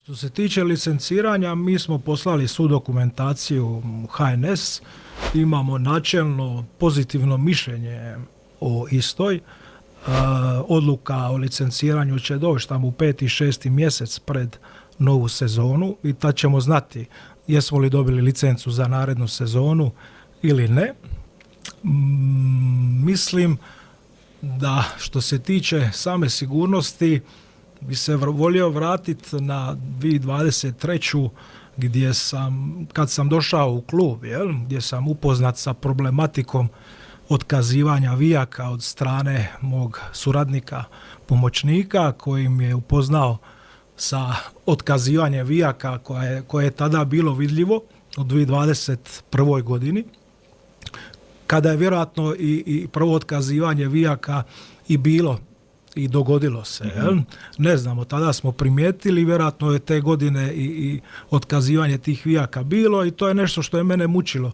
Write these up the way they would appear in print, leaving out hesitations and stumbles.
Što se tiče licenciranja, mi smo poslali svu dokumentaciju HNS, imamo načelno pozitivno mišljenje o istoj. Odluka o licenciranju će doći tamo u 5. i 6. mjesec pred novu sezonu i tad ćemo znati jesmo li dobili licencu za narednu sezonu ili ne. Mislim da što se tiče same sigurnosti bi se volio vratiti na 2023. gdje kad sam došao u klub, gdje sam upoznat sa problematikom otkazivanja vijaka od strane mog suradnika, pomoćnika, koji mi je upoznao sa otkazivanjem vijaka koje je tada bilo vidljivo u 2021. godini, kada je vjerojatno i prvo otkazivanje vijaka i bilo i dogodilo se. Ne znamo, tada smo primijetili, vjerojatno je te godine i otkazivanje tih vijaka bilo i to je nešto što je mene mučilo.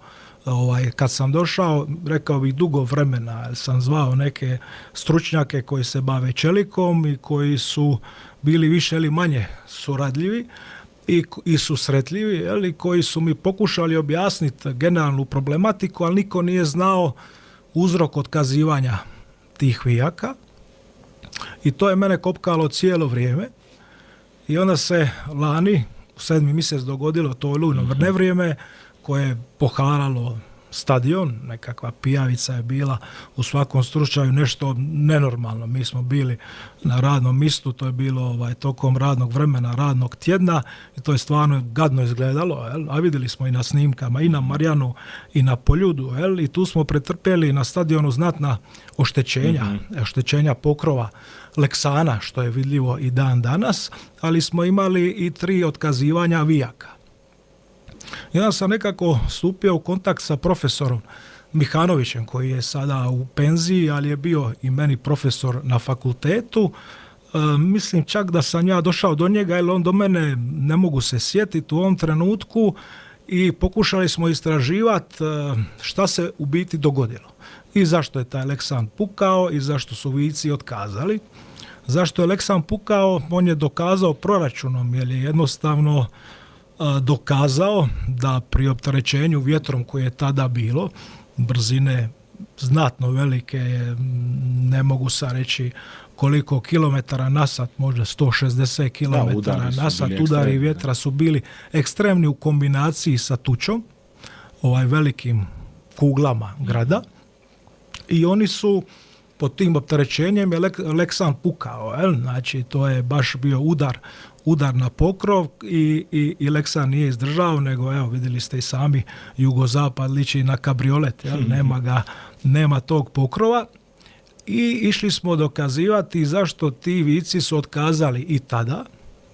Kad sam došao, rekao bih dugo vremena, sam zvao neke stručnjake koji se bave čelikom i koji su bili više ili manje suradljivi i susretljivi, koji su mi pokušali objasniti generalnu problematiku, ali niko nije znao uzrok otkazivanja tih vijaka. I to je mene kopkalo cijelo vrijeme. I onda se lani, u 7. mjesec dogodilo to olujno nevrijeme koje je poharalo stadion, nekakva pijavica je bila u svakom slučaju nešto nenormalno. Mi smo bili na radnom mjestu, to je bilo tokom radnog vremena, radnog tjedna i to je stvarno gadno izgledalo, a vidjeli smo i na snimkama i na Marjanu i na Poljudu, i tu smo pretrpjeli na stadionu znatna oštećenja pokrova Leksana, što je vidljivo i dan danas, ali smo imali i 3 otkazivanja vijaka. I onda sam nekako stupio u kontakt sa profesorom Mihanovićem, koji je sada u penziji, ali je bio i meni profesor na fakultetu. Mislim čak da sam ja došao do njega, jer on do mene ne mogu se sjetiti u ovom trenutku, i pokušali smo istraživati šta se u biti dogodilo. I zašto je taj Leksan pukao i zašto su vijci otkazali. Zašto je Leksan pukao? On je dokazao proračunom, jer je jednostavno dokazao da pri opterećenju vjetrom koje je tada bilo, brzine znatno velike, ne mogu sad reći koliko kilometara na sat, možda 160 kilometara na sat, udari vjetra su bili ekstremni u kombinaciji sa tučom, velikim kuglama grada, i oni su pod tim opterećenjem je Leksan pukao. Znači to je baš bio udar na pokrov i Leksan nije izdržao, nego vidjeli ste i sami, jugozapad liči na kabriolet, nema tog pokrova. I išli smo dokazivati zašto ti vici su otkazali i tada,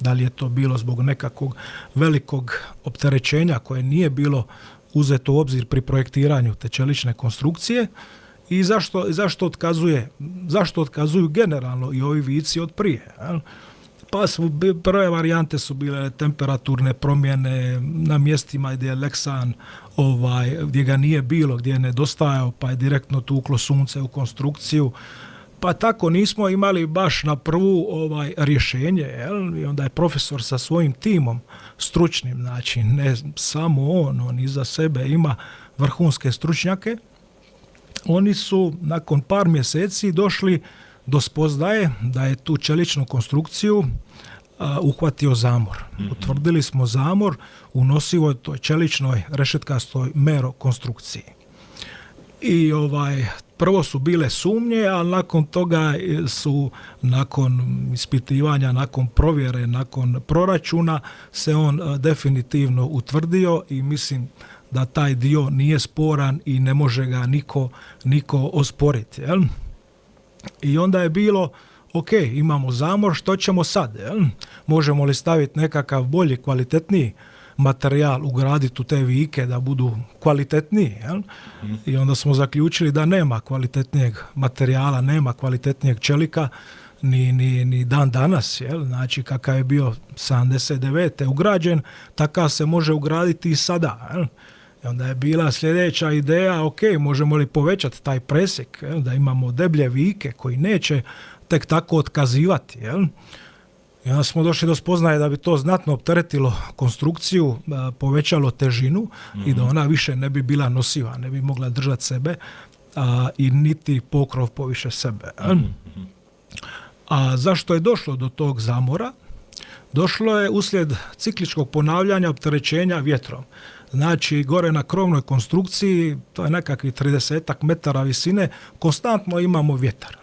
da li je to bilo zbog nekakvog velikog opterećenja koje nije bilo uzeto u obzir pri projektiranju te čelične konstrukcije, i zašto otkazuju generalno i ovi vici od prije. Pa prve varijante su bile temperaturne promjene na mjestima gdje je Leksan, gdje ga nije bilo, gdje je nedostajao, pa je direktno tuklo sunce u konstrukciju. Pa tako nismo imali baš na prvu rješenje. I onda je profesor sa svojim timom stručnim, znači ne samo on iza sebe ima vrhunske stručnjake. Oni su nakon par mjeseci došli do spoznaje da je tu čeličnu konstrukciju uhvatio zamor. Utvrdili smo zamor u nosivoj toj čeličnoj rešetkastoj mero konstrukciji. I prvo su bile sumnje, a nakon toga su, nakon ispitivanja, nakon provjere, nakon proračuna, se on definitivno utvrdio i mislim da taj dio nije sporan i ne može ga niko osporiti. I onda je bilo, ok, imamo zamor, što ćemo sad? Možemo li staviti nekakav bolji, kvalitetniji materijal, ugraditi u te vijke da budu kvalitetniji? I onda smo zaključili da nema kvalitetnijeg materijala, nema kvalitetnijeg čelika ni dan danas. Znači kakav je bio 79. ugrađen, takav se može ugraditi i sada. I onda je bila sljedeća ideja, ok, možemo li povećati taj presjek, da imamo deblje vijke koji neće tek tako otkazivati. I I onda smo došli do spoznaje da bi to znatno opteretilo konstrukciju, povećalo težinu i da ona više ne bi bila nosiva, ne bi mogla držati sebe i niti pokrov poviše sebe. A zašto je došlo do tog zamora? Došlo je uslijed cikličkog ponavljanja opterećenja vjetrom. Znači, gore na krovnoj konstrukciji, to je nekakvih 30 metara visine, konstantno imamo vjetar.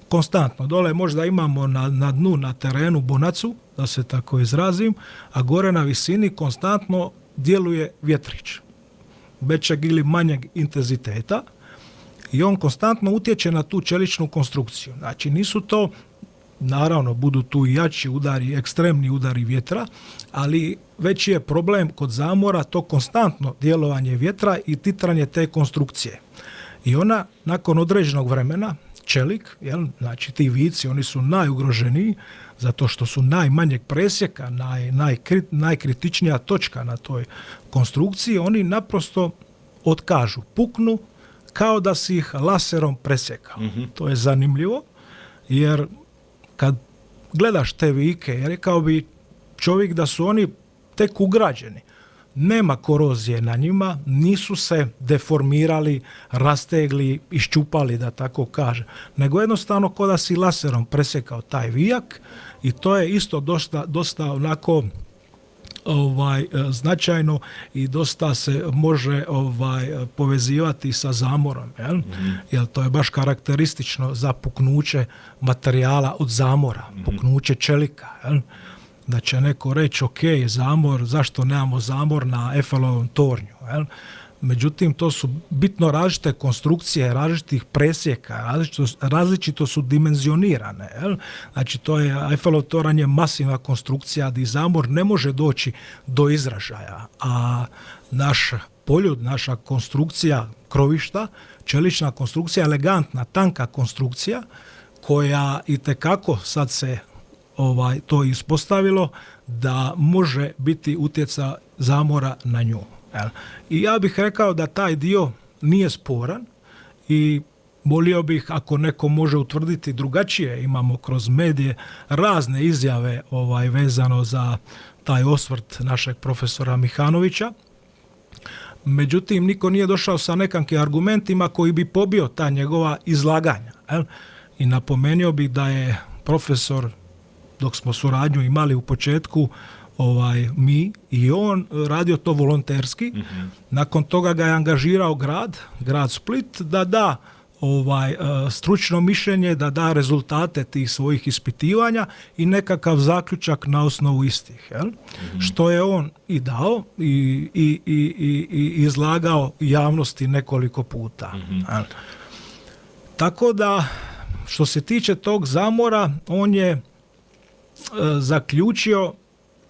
Konstantno. Dole možda imamo na dnu, na terenu bonacu, da se tako izrazim, a gore na visini konstantno djeluje vjetrić. Većeg ili manjeg intenziteta i on konstantno utječe na tu čeličnu konstrukciju. Znači, nisu to, naravno, budu tu i jači udari, ekstremni udari vjetra, ali veći je problem kod zamora to konstantno djelovanje vjetra i titranje te konstrukcije. I ona, nakon određenog vremena, čelik, znači ti vici, oni su najugroženiji zato što su najmanjeg presjeka, najkritičnija točka na toj konstrukciji, oni naprosto otkažu, puknu kao da si ih laserom presjekao. To je zanimljivo, jer kad gledaš te vike, rekao bi čovjek da su oni tek ugrađeni. Nema korozije na njima, nisu se deformirali, rastegli, iščupali, da tako kaže, nego jednostavno kao da si laserom presjekao taj vijak i to je isto dosta onako značajno i dosta se može povezivati sa zamorom, jer to je baš karakteristično za puknuće materijala od zamora, puknuće čelika, da će neko reći, ok, zamor, zašto nemamo zamor na Eiffelovom tornju? Međutim, to su bitno različite konstrukcije, različitih presjeka, različito su dimenzionirane. Znači, to je, Eiffelov toranj je masivna konstrukcija gdje zamor ne može doći do izražaja, a naš poljud, naša konstrukcija krovišta, čelična konstrukcija, elegantna, tanka konstrukcija, koja itekako sad se to ispostavilo da može biti utjeca zamora na nju. I ja bih rekao da taj dio nije sporan i volio bih ako neko može utvrditi drugačije. Imamo kroz medije razne izjave vezano za taj osvrt našeg profesora Mihanovića. Međutim, niko nije došao sa nekakvim argumentima koji bi pobio ta njegova izlaganja. I napomenuo bih da je profesor, dok smo suradnju imali u početku, mi i on radio to volonterski. Nakon toga ga je angažirao grad Split da da stručno mišljenje, da da rezultate tih svojih ispitivanja i nekakav zaključak na osnovu istih. Što je on i dao i izlagao javnosti nekoliko puta. Tako da, što se tiče tog zamora, on je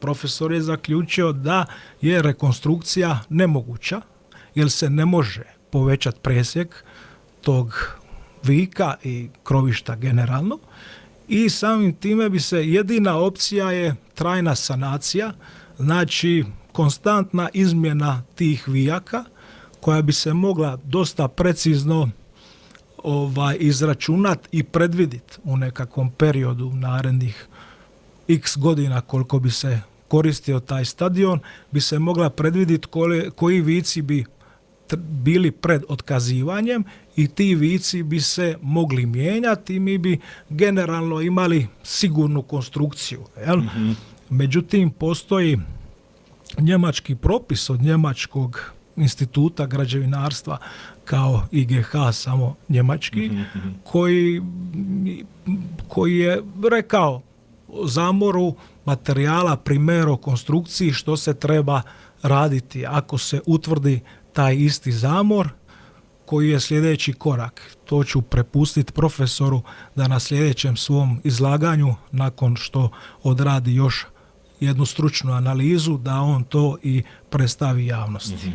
profesor je zaključio da je rekonstrukcija nemoguća, jer se ne može povećati presjek tog vika i krovišta generalno i samim time bi se jedina opcija je trajna sanacija, znači konstantna izmjena tih vijaka koja bi se mogla dosta precizno izračunati i predvidjeti u nekakvom periodu narednih x godina koliko bi se koristio taj stadion, bi se mogla predvidjeti koji vici bi bili pred otkazivanjem i ti vici bi se mogli mijenjati i mi bi generalno imali sigurnu konstrukciju. Međutim, postoji njemački propis od Njemačkog instituta građevinarstva kao IGH, samo njemački, koji je rekao o zamoru materijala primero konstrukciji što se treba raditi ako se utvrdi taj isti zamor, koji je sljedeći korak. To ću prepustiti profesoru da na sljedećem svom izlaganju, nakon što odradi još jednu stručnu analizu, da on to i predstavi javnosti.